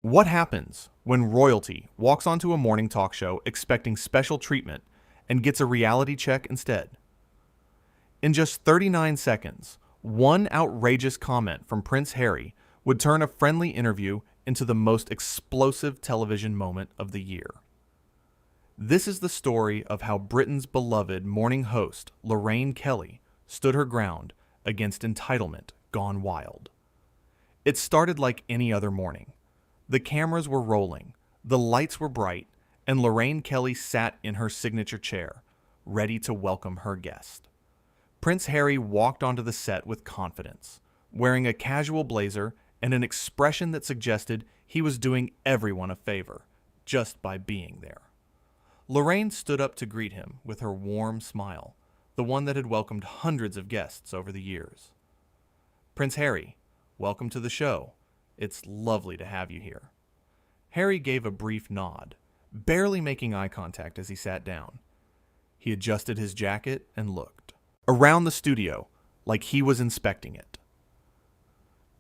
What happens when royalty walks onto a morning talk show expecting special treatment and gets a reality check instead? In just 39 seconds, one outrageous comment from Prince Harry would turn a friendly interview into the most explosive television moment of the year. This is the story of how Britain's beloved morning host, Lorraine Kelly, stood her ground against entitlement gone wild. It started like any other morning. The cameras were rolling, the lights were bright, and Lorraine Kelly sat in her signature chair, ready to welcome her guest. Prince Harry walked onto the set with confidence, wearing a casual blazer and an expression that suggested he was doing everyone a favor just by being there. Lorraine stood up to greet him with her warm smile, the one that had welcomed hundreds of guests over the years. "Prince Harry, welcome to the show. It's lovely to have you here." Harry gave a brief nod, barely making eye contact as he sat down. He adjusted his jacket and looked around the studio like he was inspecting it.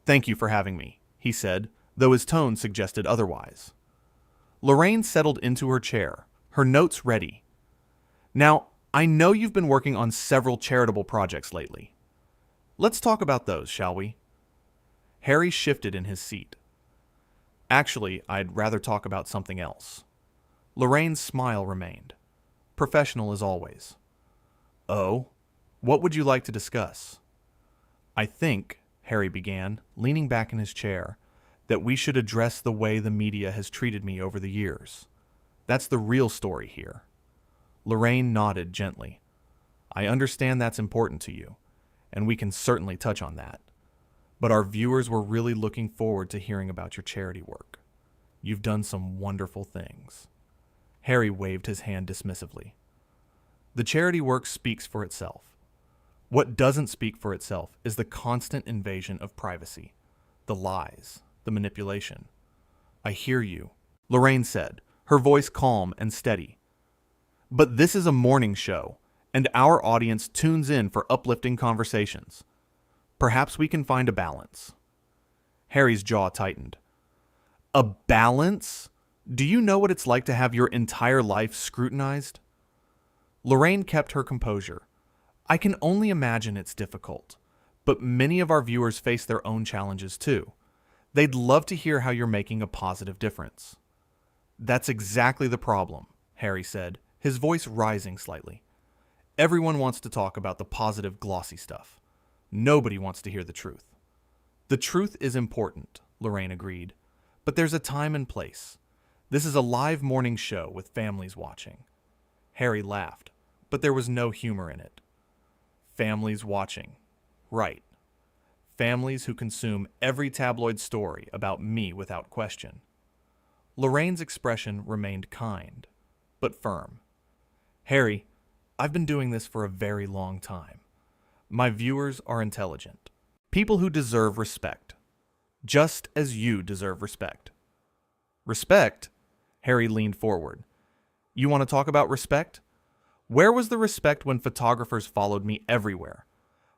"Thank you for having me," he said, though his tone suggested otherwise. Lorraine settled into her chair, her notes ready. "Now, I know you've been working on several charitable projects lately. Let's talk about those, shall we?" Harry shifted in his seat. "Actually, I'd rather talk about something else." Lorraine's smile remained, professional as always. "Oh, what would you like to discuss?" "I think," Harry began, leaning back in his chair, "that we should address the way the media has treated me over the years. That's the real story here." Lorraine nodded gently. "I understand that's important to you, and we can certainly touch on that. But our viewers were really looking forward to hearing about your charity work. You've done some wonderful things." Harry waved his hand dismissively. "The charity work speaks for itself. What doesn't speak for itself is the constant invasion of privacy, the lies, the manipulation." "I hear you," Lorraine said, her voice calm and steady. "But this is a morning show, and our audience tunes in for uplifting conversations. Perhaps we can find a balance." Harry's jaw tightened. "A balance? Do you know what it's like to have your entire life scrutinized?" Lorraine kept her composure. "I can only imagine it's difficult, but many of our viewers face their own challenges too. They'd love to hear how you're making a positive difference." "That's exactly the problem," Harry said, his voice rising slightly. "Everyone wants to talk about the positive, glossy stuff. Nobody wants to hear the truth." "The truth is important," Lorraine agreed, "but there's a time and place. This is a live morning show with families watching." Harry laughed, but there was no humor in it. "Families watching. Right. Families who consume every tabloid story about me without question." Lorraine's expression remained kind, but firm. "Harry, I've been doing this for a very long time. My viewers are intelligent. People who deserve respect. Just as you deserve respect." "Respect?" Harry leaned forward. "You want to talk about respect? Where was the respect when photographers followed me everywhere?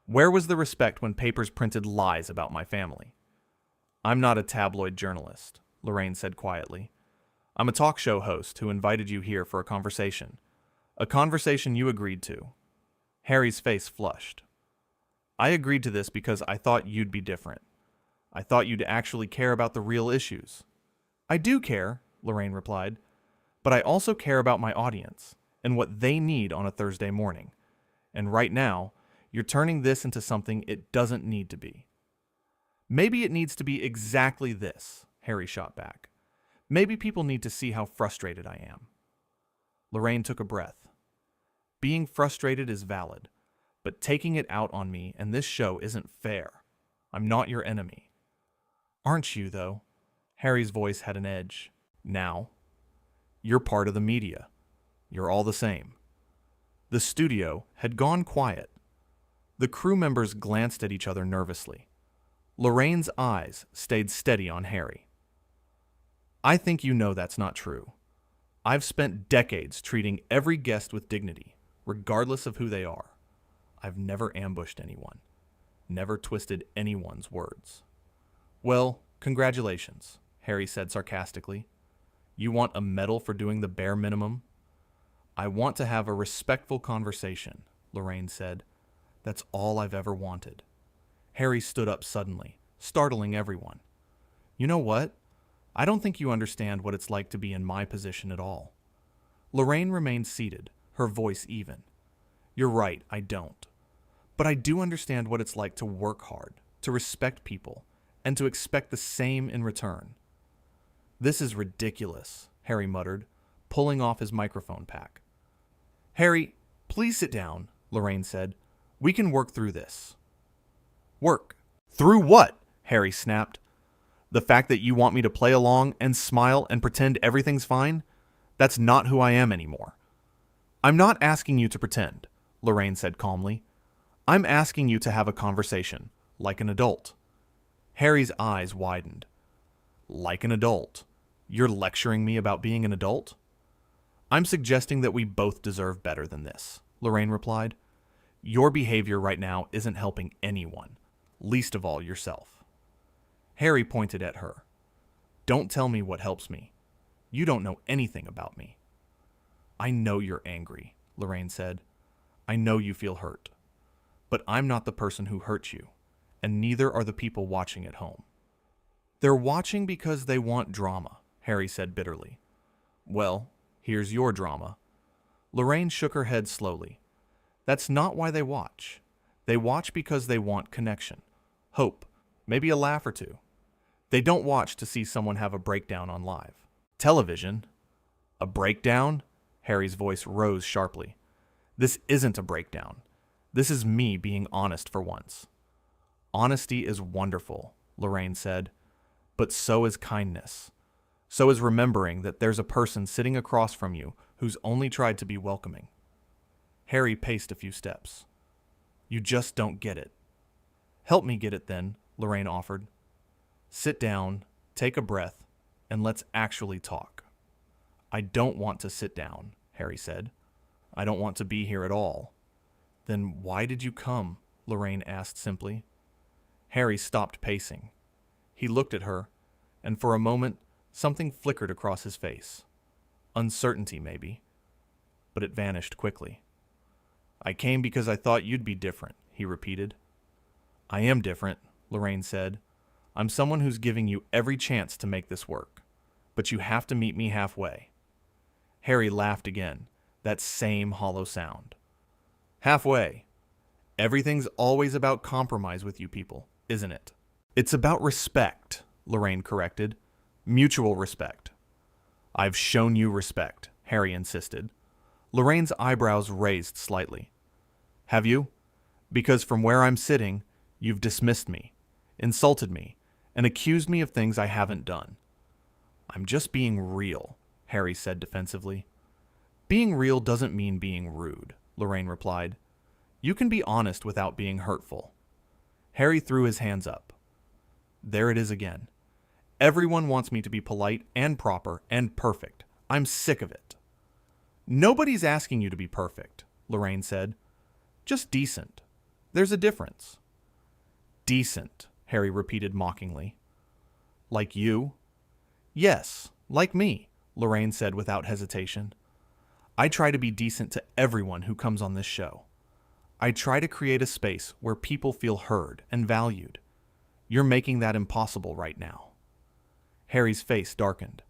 Where was the respect when papers printed lies about my family?" "I'm not a tabloid journalist," Lorraine said quietly. "I'm a talk show host who invited you here for a conversation. A conversation you agreed to." Harry's face flushed. "I agreed to this because I thought you'd be different. I thought you'd actually care about the real issues." "I do care," Lorraine replied, "but I also care about my audience and what they need on a Thursday morning. And right now, you're turning this into something it doesn't need to be." "Maybe it needs to be exactly this," Harry shot back. "Maybe people need to see how frustrated I am." Lorraine took a breath. "Being frustrated is valid, but taking it out on me and this show isn't fair. I'm not your enemy." "Aren't you, though?" Harry's voice had an edge. "Now, you're part of the media. You're all the same." The studio had gone quiet. The crew members glanced at each other nervously. Lorraine's eyes stayed steady on Harry. "I think you know that's not true. I've spent decades treating every guest with dignity, regardless of who they are. I've never ambushed anyone, never twisted anyone's words." "Well, congratulations," Harry said sarcastically. You want a medal for doing the bare minimum? I want to have a respectful conversation, Lorraine said. That's all I've ever wanted. Harry stood up suddenly, startling everyone. You know what? I don't think you understand what it's like to be in my position at all. Lorraine remained seated, her voice even. You're right, I don't. But I do understand what it's like to work hard, to respect people, and to expect the same in return. This is ridiculous, Harry muttered, pulling off his microphone pack. Harry, please sit down, Lorraine said. We can work through this. Work? Through what? Harry snapped. The fact that you want me to play along and smile and pretend everything's fine? That's not who I am anymore. I'm not asking you to pretend, Lorraine said calmly. I'm asking you to have a conversation, like an adult. Harry's eyes widened. Like an adult? You're lecturing me about being an adult? I'm suggesting that we both deserve better than this, Lorraine replied. Your behavior right now isn't helping anyone, least of all yourself. Harry pointed at her. Don't tell me what helps me. You don't know anything about me. I know you're angry, Lorraine said. I know you feel hurt. But I'm not the person who hurt you, and neither are the people watching at home. They're watching because they want drama, Harry said bitterly. Well, here's your drama. Lorraine shook her head slowly. That's not why they watch. They watch because they want connection, hope, maybe a laugh or two. They don't watch to see someone have a breakdown on live television. A breakdown? Harry's voice rose sharply. This isn't a breakdown. This is me being honest for once. Honesty is wonderful, Lorraine said, but so is kindness. So is remembering that there's a person sitting across from you who's only tried to be welcoming. Harry paced a few steps. You just don't get it. Help me get it then, Lorraine offered. Sit down, take a breath, and let's actually talk. I don't want to sit down, Harry said. I don't want to be here at all. Then why did you come? Lorraine asked simply. Harry stopped pacing. He looked at her, and for a moment, something flickered across his face. Uncertainty, maybe. But it vanished quickly. I came because I thought you'd be different, he repeated. I am different, Lorraine said. I'm someone who's giving you every chance to make this work, but you have to meet me halfway. Harry laughed again, that same hollow sound. Halfway. Everything's always about compromise with you people, isn't it? It's about respect, Lorraine corrected. Mutual respect. I've shown you respect, Harry insisted. Lorraine's eyebrows raised slightly. Have you? Because from where I'm sitting, you've dismissed me, insulted me, and accused me of things I haven't done. I'm just being real, Harry said defensively. Being real doesn't mean being rude, Lorraine replied. You can be honest without being hurtful. Harry threw his hands up. There it is again. Everyone wants me to be polite and proper and perfect. I'm sick of it. Nobody's asking you to be perfect, Lorraine said. Just decent. There's a difference. Decent, Harry repeated mockingly. Like you? Yes, like me, Lorraine said without hesitation. I try to be decent to everyone who comes on this show. I try to create a space where people feel heard and valued. You're making that impossible right now. Harry's face darkened.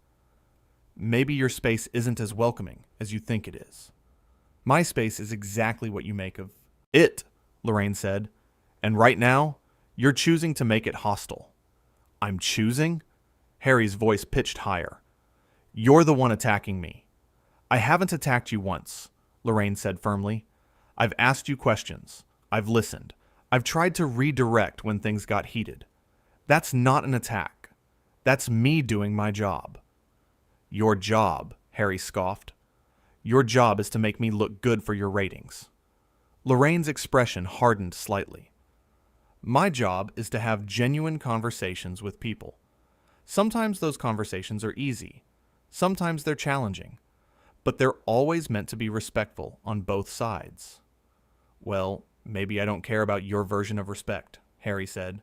Maybe your space isn't as welcoming as you think it is. My space is exactly what you make of it, Lorraine said. And right now, you're choosing to make it hostile. I'm choosing? Harry's voice pitched higher. You're the one attacking me. I haven't attacked you once, Lorraine said firmly. I've asked you questions. I've listened. I've tried to redirect when things got heated. That's not an attack. That's me doing my job. Your job, Harry scoffed. Your job is to make me look good for your ratings. Lorraine's expression hardened slightly. My job is to have genuine conversations with people. Sometimes those conversations are easy. Sometimes they're challenging. But they're always meant to be respectful on both sides. Well, maybe I don't care about your version of respect, Harry said.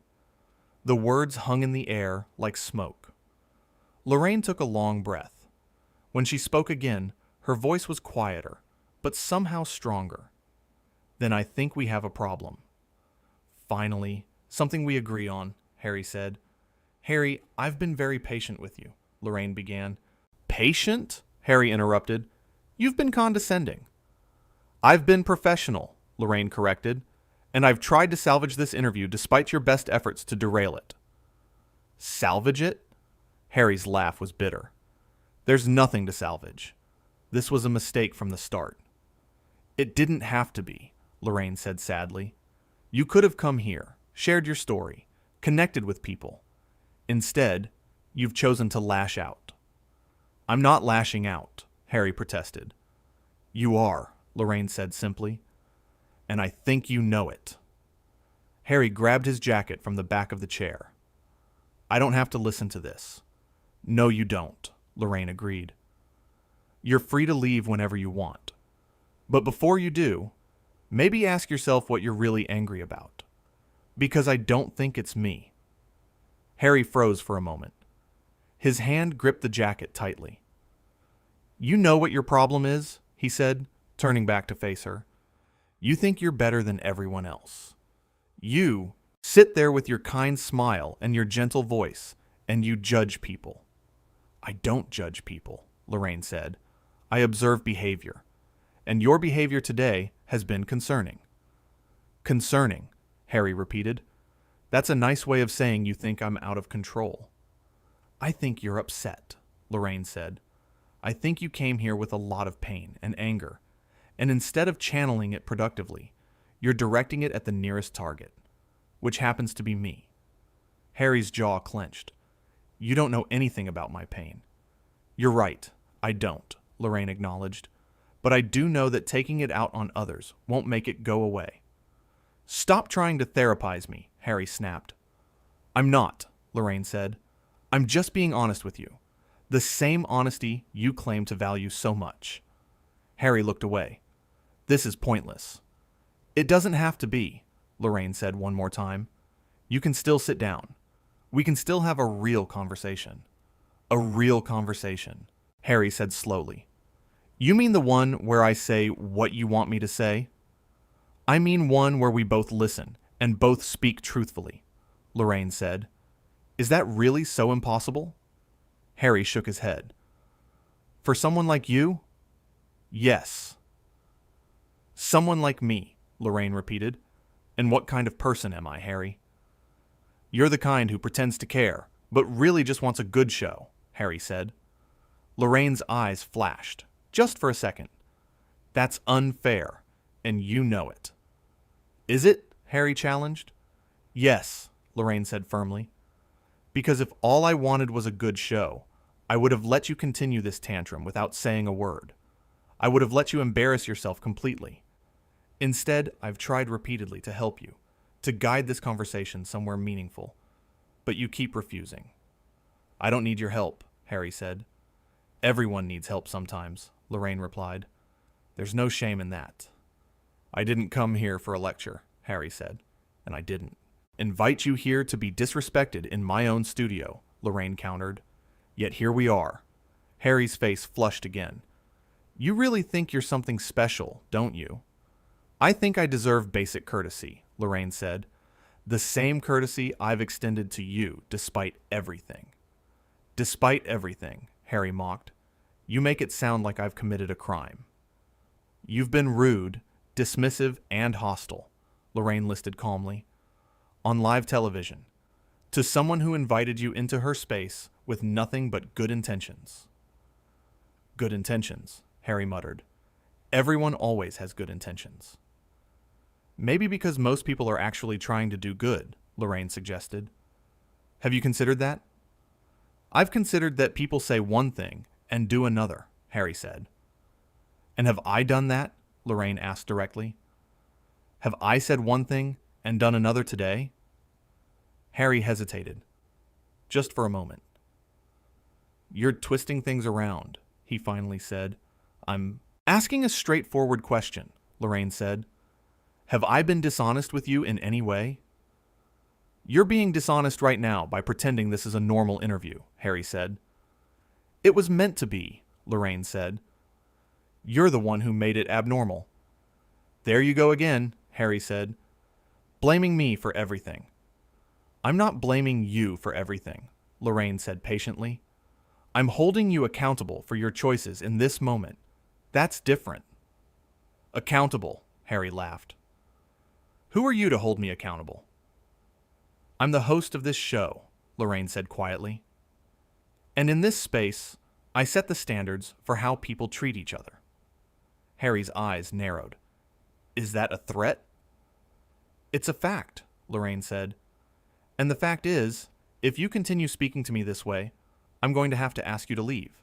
The words hung in the air like smoke. Lorraine took a long breath. When she spoke again, her voice was quieter, but somehow stronger. Then I think we have a problem. Finally, something we agree on, Harry said. Harry, I've been very patient with you, Lorraine began. Patient? Harry interrupted. You've been condescending. I've been professional, Lorraine corrected, and I've tried to salvage this interview despite your best efforts to derail it. Salvage it? Harry's laugh was bitter. There's nothing to salvage. This was a mistake from the start. It didn't have to be, Lorraine said sadly. You could have come here, shared your story, connected with people. Instead, you've chosen to lash out. I'm not lashing out, Harry protested. You are, Lorraine said simply. And I think you know it. Harry grabbed his jacket from the back of the chair. I don't have to listen to this. No, you don't, Lorraine agreed. You're free to leave whenever you want. But before you do, maybe ask yourself what you're really angry about. Because I don't think it's me. Harry froze for a moment. His hand gripped the jacket tightly. You know what your problem is, he said, turning back to face her. You think you're better than everyone else. You sit there with your kind smile and your gentle voice, and you judge people. I don't judge people, Lorraine said. I observe behavior. And your behavior today has been concerning. Concerning, Harry repeated. That's a nice way of saying you think I'm out of control. I think you're upset, Lorraine said. I think you came here with a lot of pain and anger, and instead of channeling it productively, you're directing it at the nearest target, which happens to be me. Harry's jaw clenched. You don't know anything about my pain. You're right, I don't, Lorraine acknowledged, but I do know that taking it out on others won't make it go away. Stop trying to therapize me, Harry snapped. I'm not, Lorraine said. I'm just being honest with you. The same honesty you claim to value so much. Harry looked away. This is pointless. It doesn't have to be, Lorraine said one more time. You can still sit down. We can still have a real conversation. A real conversation, Harry said slowly. You mean the one where I say what you want me to say? I mean one where we both listen and both speak truthfully, Lorraine said. Is that really so impossible? Harry shook his head. For someone like you? Yes. Someone like me, Lorraine repeated. And what kind of person am I, Harry? You're the kind who pretends to care, but really just wants a good show, Harry said. Lorraine's eyes flashed, just for a second. That's unfair, and you know it. Is it? Harry challenged. Yes, Lorraine said firmly. Because if all I wanted was a good show, I would have let you continue this tantrum without saying a word. I would have let you embarrass yourself completely. Instead, I've tried repeatedly to help you, to guide this conversation somewhere meaningful. But you keep refusing. I don't need your help, Harry said. Everyone needs help sometimes, Lorraine replied. There's no shame in that. I didn't come here for a lecture, Harry said, and I didn't. Invite you here to be disrespected in my own studio, Lorraine countered. Yet here we are. Harry's face flushed again. You really think you're something special, don't you? I think I deserve basic courtesy, Lorraine said. The same courtesy I've extended to you despite everything. Despite everything, Harry mocked. You make it sound like I've committed a crime. You've been rude, dismissive, and hostile, Lorraine listed calmly. On live television. To someone who invited you into her space with nothing but good intentions. Good intentions, Harry muttered. Everyone always has good intentions. Maybe because most people are actually trying to do good, Lorraine suggested. Have you considered that? I've considered that people say one thing and do another, Harry said. And have I done that? Lorraine asked directly. Have I said one thing and done another today? Harry hesitated, just for a moment. You're twisting things around, he finally said. I'm asking a straightforward question, Lorraine said. Have I been dishonest with you in any way? You're being dishonest right now by pretending this is a normal interview, Harry said. It was meant to be, Lorraine said. You're the one who made it abnormal. There you go again, Harry said. Blaming me for everything. I'm not blaming you for everything, Lorraine said patiently. I'm holding you accountable for your choices in this moment. That's different. Accountable, Harry laughed. Who are you to hold me accountable? I'm the host of this show, Lorraine said quietly. And in this space, I set the standards for how people treat each other. Harry's eyes narrowed. Is that a threat? It's a fact, Lorraine said. And the fact is, if you continue speaking to me this way, I'm going to have to ask you to leave.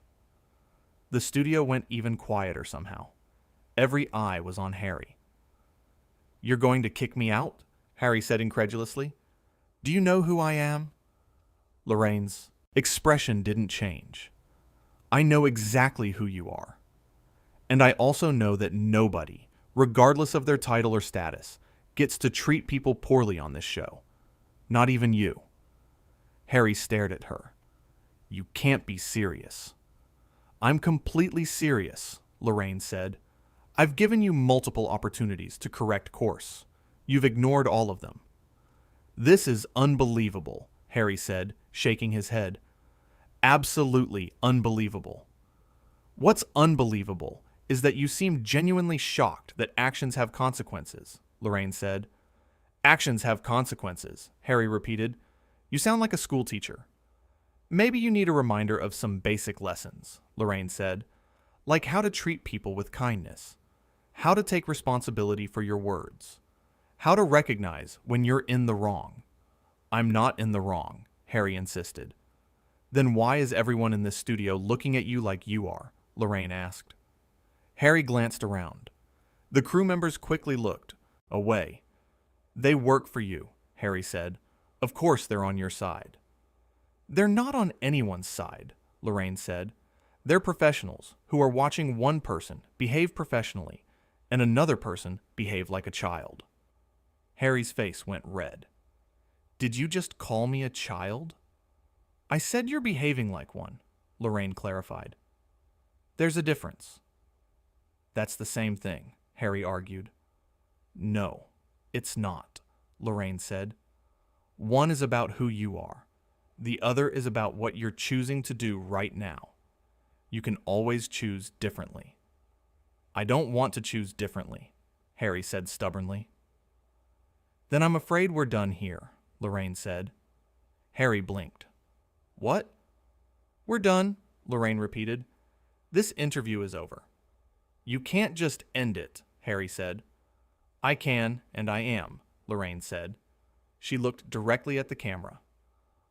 The studio went even quieter somehow. Every eye was on Harry. You're going to kick me out? Harry said incredulously. Do you know who I am? Lorraine's expression didn't change. I know exactly who you are. And I also know that nobody, regardless of their title or status, gets to treat people poorly on this show. Not even you. Harry stared at her. You can't be serious. I'm completely serious, Lorraine said. I've given you multiple opportunities to correct course. You've ignored all of them. This is unbelievable, Harry said, shaking his head. Absolutely unbelievable. What's unbelievable is that you seem genuinely shocked that actions have consequences, Lorraine said. Actions have consequences, Harry repeated. You sound like a schoolteacher. Maybe you need a reminder of some basic lessons, Lorraine said, like how to treat people with kindness, how to take responsibility for your words, how to recognize when you're in the wrong. I'm not in the wrong, Harry insisted. Then why is everyone in this studio looking at you like you are? Lorraine asked. Harry glanced around. The crew members quickly looked away. They work for you, Harry said. Of course they're on your side. They're not on anyone's side, Lorraine said. They're professionals who are watching one person behave professionally and another person behave like a child. Harry's face went red. Did you just call me a child? I said you're behaving like one, Lorraine clarified. There's a difference. That's the same thing, Harry argued. No, it's not, Lorraine said. One is about who you are. The other is about what you're choosing to do right now. You can always choose differently. I don't want to choose differently, Harry said stubbornly. Then I'm afraid we're done here, Lorraine said. Harry blinked. What? We're done, Lorraine repeated. This interview is over. You can't just end it, Harry said. I can, and I am, Lorraine said. She looked directly at the camera.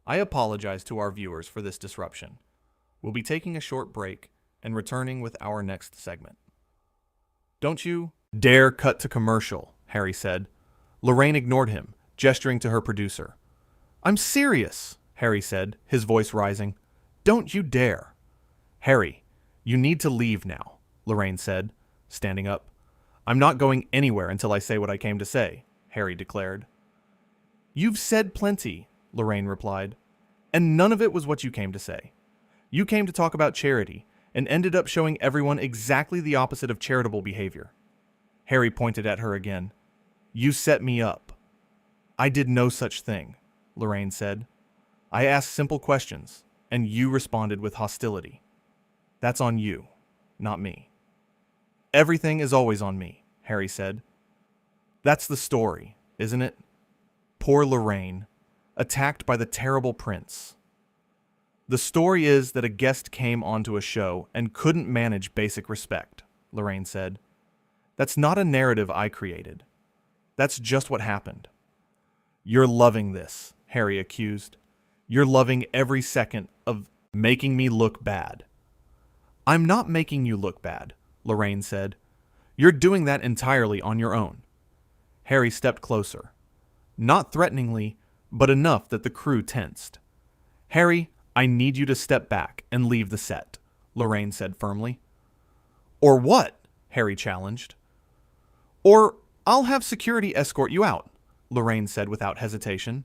I apologize to our viewers for this disruption. We'll be taking a short break and returning with our next segment. Don't you dare cut to commercial, Harry said. Lorraine ignored him, gesturing to her producer. I'm serious, Harry said, his voice rising. Don't you dare. Harry, you need to leave now, Lorraine said, standing up. I'm not going anywhere until I say what I came to say, Harry declared. You've said plenty, Lorraine replied, and none of it was what you came to say. You came to talk about charity and ended up showing everyone exactly the opposite of charitable behavior. Harry pointed at her again. You set me up. I did no such thing, Lorraine said. I asked simple questions, and you responded with hostility. That's on you, not me. Everything is always on me, Harry said. That's the story, isn't it? Poor Lorraine, attacked by the terrible prince. The story is that a guest came onto a show and couldn't manage basic respect, Lorraine said. That's not a narrative I created. That's just what happened. You're loving this, Harry accused. You're loving every second of making me look bad. I'm not making you look bad, Lorraine said. You're doing that entirely on your own. Harry stepped closer. Not threateningly, but enough that the crew tensed. Harry, I need you to step back and leave the set, Lorraine said firmly. Or what? Harry challenged. Or I'll have security escort you out, Lorraine said without hesitation.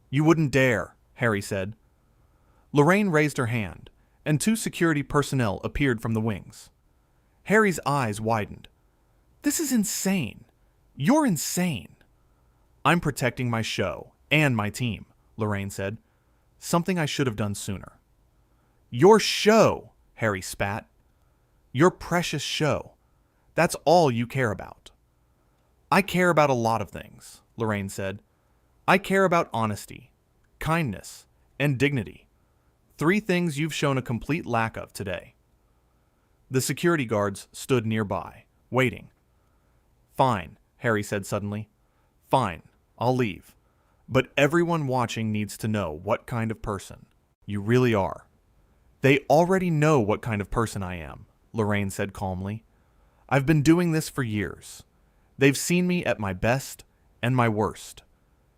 You wouldn't dare, Harry said. Lorraine raised her hand, and 2 security personnel appeared from the wings. Harry's eyes widened. "This is insane. You're insane." "I'm protecting my show and my team," Lorraine said. "Something I should have done sooner." "Your show," Harry spat. "Your precious show. That's all you care about." "I care about a lot of things," Lorraine said. "I care about honesty, kindness, and dignity. 3 things you've shown a complete lack of today." The security guards stood nearby, waiting. "Fine," Harry said suddenly. "Fine, I'll leave. But everyone watching needs to know what kind of person you really are." "They already know what kind of person I am," Lorraine said calmly. "I've been doing this for years. They've seen me at my best and my worst.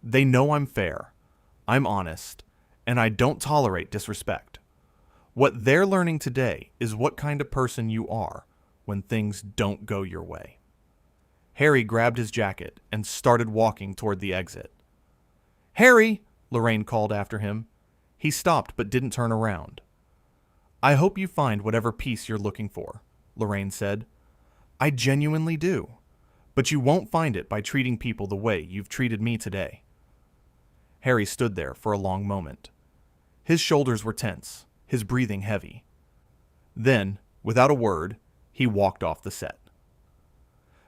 They know I'm fair, I'm honest, and I don't tolerate disrespect. What they're learning today is what kind of person you are when things don't go your way." Harry grabbed his jacket and started walking toward the exit. "Harry!" Lorraine called after him. He stopped but didn't turn around. "I hope you find whatever peace you're looking for," Lorraine said. "I genuinely do. But you won't find it by treating people the way you've treated me today." Harry stood there for a long moment. His shoulders were tense, his breathing heavy. Then, without a word, he walked off the set.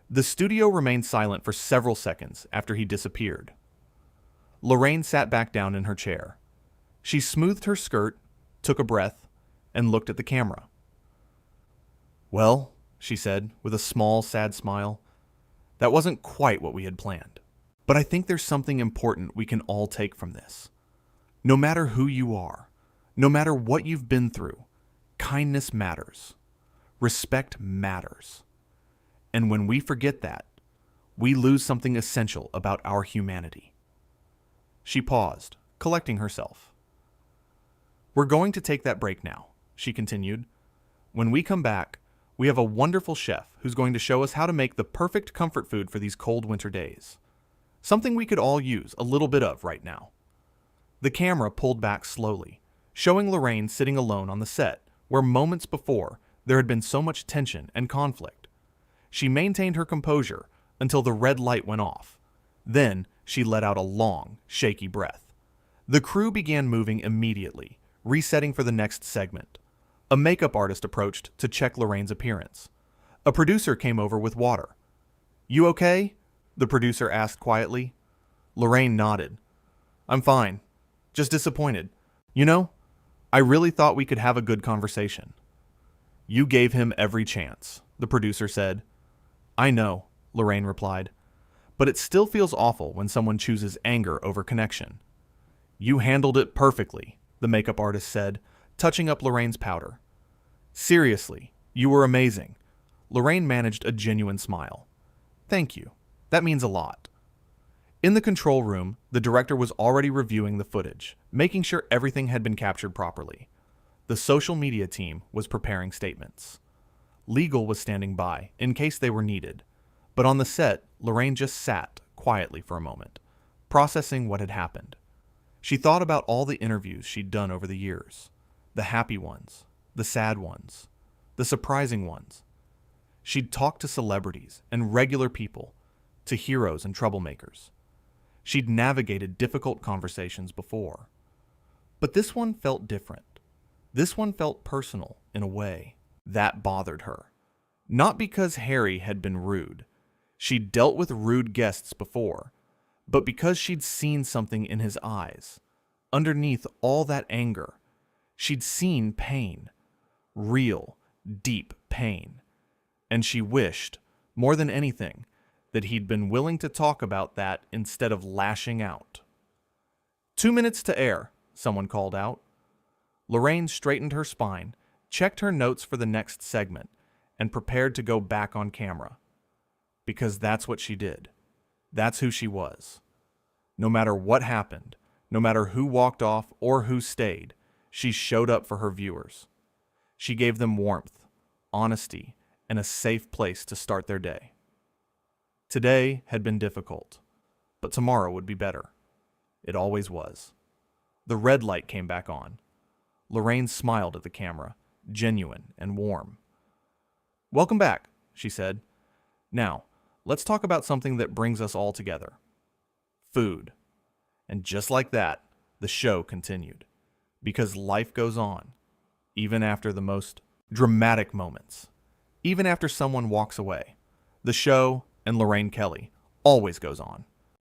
The studio remained silent for several seconds after he disappeared. Lorraine sat back down in her chair. She smoothed her skirt, took a breath, and looked at the camera. "Well," she said, with a small, sad smile, "that wasn't quite what we had planned. But I think there's something important we can all take from this. No matter who you are, no matter what you've been through, kindness matters. Respect matters. And when we forget that, we lose something essential about our humanity." She paused, collecting herself. "We're going to take that break now," she continued. "When we come back, we have a wonderful chef who's going to show us how to make the perfect comfort food for these cold winter days. Something we could all use a little bit of right now." The camera pulled back slowly, showing Lorraine sitting alone on the set, where moments before there had been so much tension and conflict. She maintained her composure until the red light went off. Then she let out a long, shaky breath. The crew began moving immediately, resetting for the next segment. A makeup artist approached to check Lorraine's appearance. A producer came over with water. "You okay?" the producer asked quietly. Lorraine nodded. "I'm fine. Just disappointed. You know, I really thought we could have a good conversation." "You gave him every chance," the producer said. "I know," Lorraine replied. "But it still feels awful when someone chooses anger over connection." "You handled it perfectly," the makeup artist said, touching up Lorraine's powder. "Seriously, you were amazing." Lorraine managed a genuine smile. "Thank you. That means a lot." In the control room, the director was already reviewing the footage, making sure everything had been captured properly. The social media team was preparing statements. Legal was standing by, in case they were needed. But on the set, Lorraine just sat quietly for a moment, processing what had happened. She thought about all the interviews she'd done over the years. The happy ones, the sad ones, the surprising ones. She'd talked to celebrities and regular people, to heroes and troublemakers. She'd navigated difficult conversations before. But this one felt different. This one felt personal in a way. That bothered her. Not because Harry had been rude. She'd dealt with rude guests before. But because she'd seen something in his eyes. Underneath all that anger, she'd seen pain. Real, deep pain. And she wished, more than anything, that he'd been willing to talk about that instead of lashing out. 2 minutes to air, someone called out. Lorraine straightened her spine, checked her notes for the next segment, and prepared to go back on camera. Because that's what she did. That's who she was. No matter what happened, no matter who walked off or who stayed, she showed up for her viewers. She gave them warmth, honesty, and a safe place to start their day. Today had been difficult, but tomorrow would be better. It always was. The red light came back on. Lorraine smiled at the camera, genuine and warm. "Welcome back," she said. "Now, let's talk about something that brings us all together. Food." And just like that, the show continued. Because life goes on, even after the most dramatic moments. Even after someone walks away, the show and Lorraine Kelly always goes on.